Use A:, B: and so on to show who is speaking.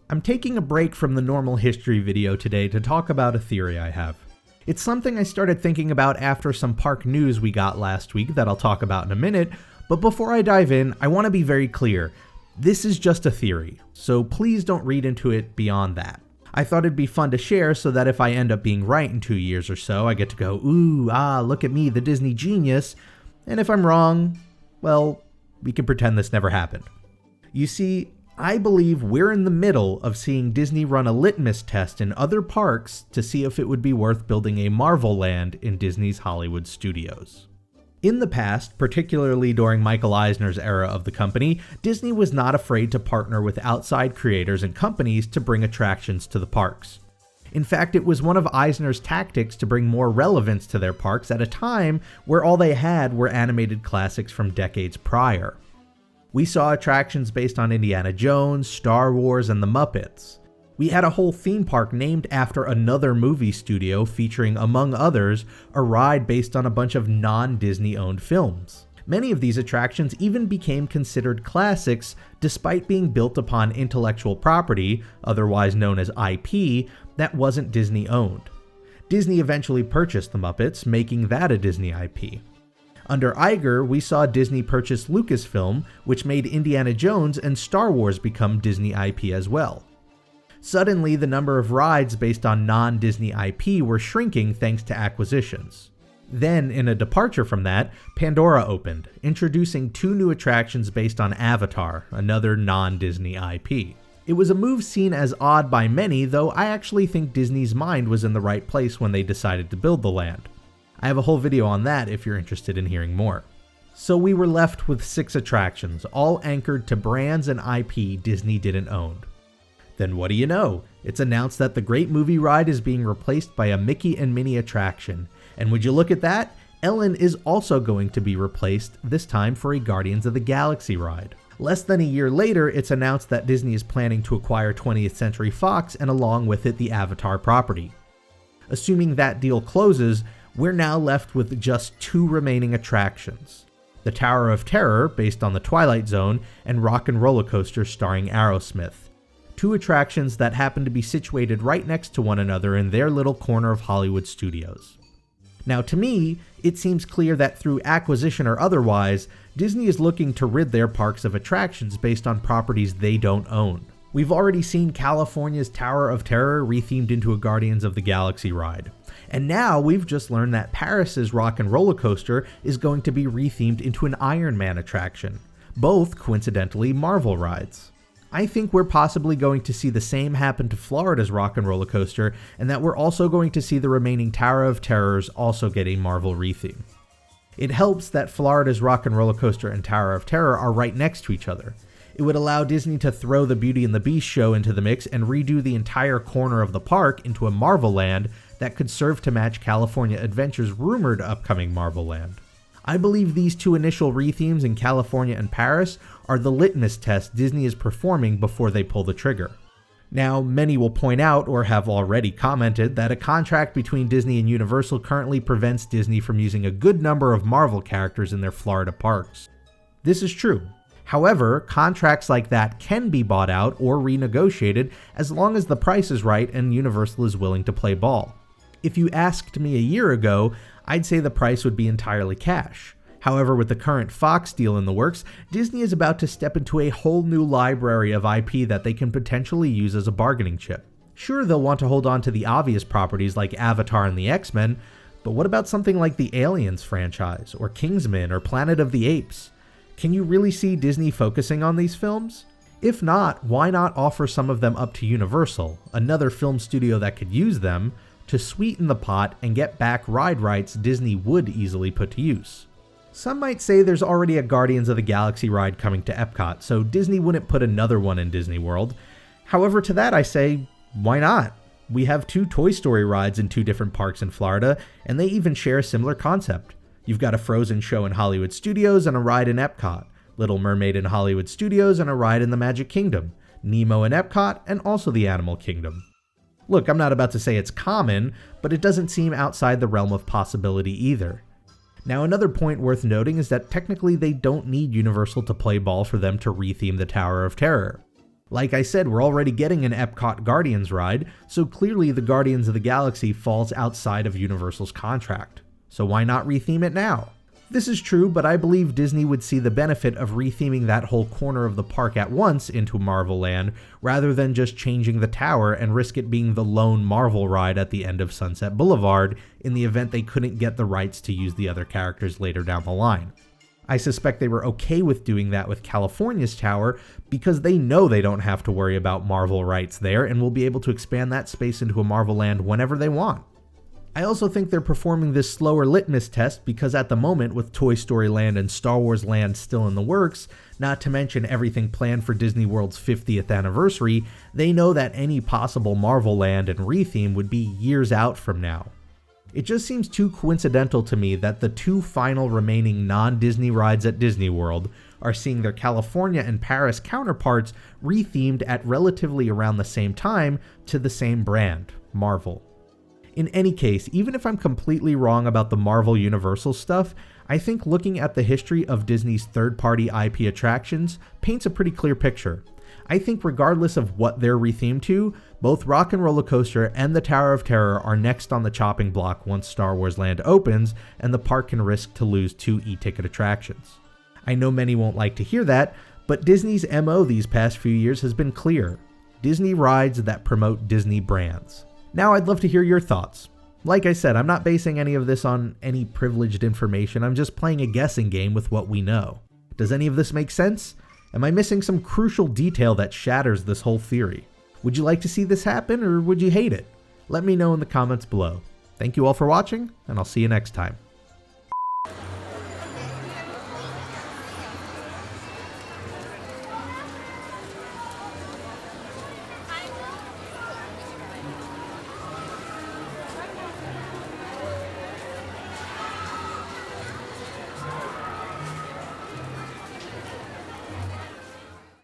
A: I'm taking a break from the normal history video today to talk about a theory I have. It's something I started thinking about after some park news we got last week that I'll talk about in a minute, but before I dive in, I want to be very clear. This is just a theory, so please don't read into it beyond that. I thought it'd be fun to share so that if I end up being right in 2 years or so, I get to go, ooh, look at me, the Disney genius, and if I'm wrong, well, we can pretend this never happened. You see, I believe we're in the middle of seeing Disney run a litmus test in other parks to see if it would be worth building a Marvel land in Disney's Hollywood studios. In the past, particularly during Michael Eisner's era of the company, Disney was not afraid to partner with outside creators and companies to bring attractions to the parks. In fact, it was one of Eisner's tactics to bring more relevance to their parks at a time where all they had were animated classics from decades prior. We saw attractions based on Indiana Jones, Star Wars, and the Muppets. We had a whole theme park named after another movie studio featuring, among others, a ride based on a bunch of non-Disney owned films. Many of these attractions even became considered classics despite being built upon intellectual property, otherwise known as IP, that wasn't Disney owned. Disney eventually purchased the Muppets, making that a Disney IP. Under Iger, we saw Disney purchase Lucasfilm, which made Indiana Jones and Star Wars become Disney IP as well. Suddenly, the number of rides based on non-Disney IP were shrinking thanks to acquisitions. Then, in a departure from that, Pandora opened, introducing 2 new attractions based on Avatar, another non-Disney IP. It was a move seen as odd by many, though I actually think Disney's mind was in the right place when they decided to build the land. I have a whole video on that if you're interested in hearing more. So we were left with 6 attractions, all anchored to brands and IP Disney didn't own. Then what do you know? It's announced that the Great Movie Ride is being replaced by a Mickey and Minnie attraction. And would you look at that? Ellen is also going to be replaced, this time for a Guardians of the Galaxy ride. Less than a year later, it's announced that Disney is planning to acquire 20th Century Fox and along with it the Avatar property. Assuming that deal closes, we're now left with just 2 remaining attractions. The Tower of Terror, based on the Twilight Zone, and Rock and Roller Coaster starring Aerosmith. 2 attractions that happen to be situated right next to one another in their little corner of Hollywood studios. Now to me, it seems clear that through acquisition or otherwise, Disney is looking to rid their parks of attractions based on properties they don't own. We've already seen California's Tower of Terror rethemed into a Guardians of the Galaxy ride. And now we've just learned that Paris's Rock and Roller Coaster is going to be rethemed into an Iron Man attraction. Both, coincidentally, Marvel rides. I think we're possibly going to see the same happen to Florida's Rock and Roller Coaster, and that we're also going to see the remaining Tower of Terrors also get a Marvel retheme. It helps that Florida's Rock and Roller Coaster and Tower of Terror are right next to each other. It would allow Disney to throw the Beauty and the Beast show into the mix and redo the entire corner of the park into a Marvel land that could serve to match California Adventure's rumored upcoming Marvel land. I believe these 2 initial rethemes in California and Paris are the litmus test Disney is performing before they pull the trigger. Now, many will point out, or have already commented, that a contract between Disney and Universal currently prevents Disney from using a good number of Marvel characters in their Florida parks. This is true. However, contracts like that can be bought out or renegotiated as long as the price is right and Universal is willing to play ball. If you asked me a year ago, I'd say the price would be entirely cash. However, with the current Fox deal in the works, Disney is about to step into a whole new library of IP that they can potentially use as a bargaining chip. Sure, they'll want to hold on to the obvious properties like Avatar and the X-Men, but what about something like the Aliens franchise, or Kingsman, or Planet of the Apes? Can you really see Disney focusing on these films? If not, why not offer some of them up to Universal, another film studio that could use them, to sweeten the pot and get back ride rights Disney would easily put to use? Some might say there's already a Guardians of the Galaxy ride coming to Epcot, so Disney wouldn't put another one in Disney World. However, to that I say, why not? We have 2 Toy Story rides in 2 different parks in Florida, and they even share a similar concept. You've got a Frozen show in Hollywood Studios and a ride in Epcot, Little Mermaid in Hollywood Studios and a ride in the Magic Kingdom, Nemo in Epcot, and also the Animal Kingdom. Look, I'm not about to say it's common, but it doesn't seem outside the realm of possibility either. Now, another point worth noting is that technically they don't need Universal to play ball for them to retheme the Tower of Terror. Like I said, we're already getting an Epcot Guardians ride, so clearly the Guardians of the Galaxy falls outside of Universal's contract. So why not retheme it now? This is true, but I believe Disney would see the benefit of retheming that whole corner of the park at once into Marvel Land, rather than just changing the tower and risk it being the lone Marvel ride at the end of Sunset Boulevard in the event they couldn't get the rights to use the other characters later down the line. I suspect they were okay with doing that with California's tower because they know they don't have to worry about Marvel rights there and will be able to expand that space into a Marvel Land whenever they want. I also think they're performing this slower litmus test because at the moment, with Toy Story Land and Star Wars Land still in the works, not to mention everything planned for Disney World's 50th anniversary, they know that any possible Marvel Land and retheme would be years out from now. It just seems too coincidental to me that the two final remaining non-Disney rides at Disney World are seeing their California and Paris counterparts rethemed at relatively around the same time to the same brand, Marvel. In any case, even if I'm completely wrong about the Marvel Universal stuff, I think looking at the history of Disney's third-party IP attractions paints a pretty clear picture. I think regardless of what they're rethemed to, both Rock and Roller Coaster and the Tower of Terror are next on the chopping block once Star Wars Land opens and the park can risk to lose two e-ticket attractions. I know many won't like to hear that, but Disney's MO these past few years has been clear. Disney rides that promote Disney brands. Now I'd love to hear your thoughts. Like I said, I'm not basing any of this on any privileged information, I'm just playing a guessing game with what we know. Does any of this make sense? Am I missing some crucial detail that shatters this whole theory? Would you like to see this happen or would you hate it? Let me know in the comments below. Thank you all for watching, and I'll see you next time.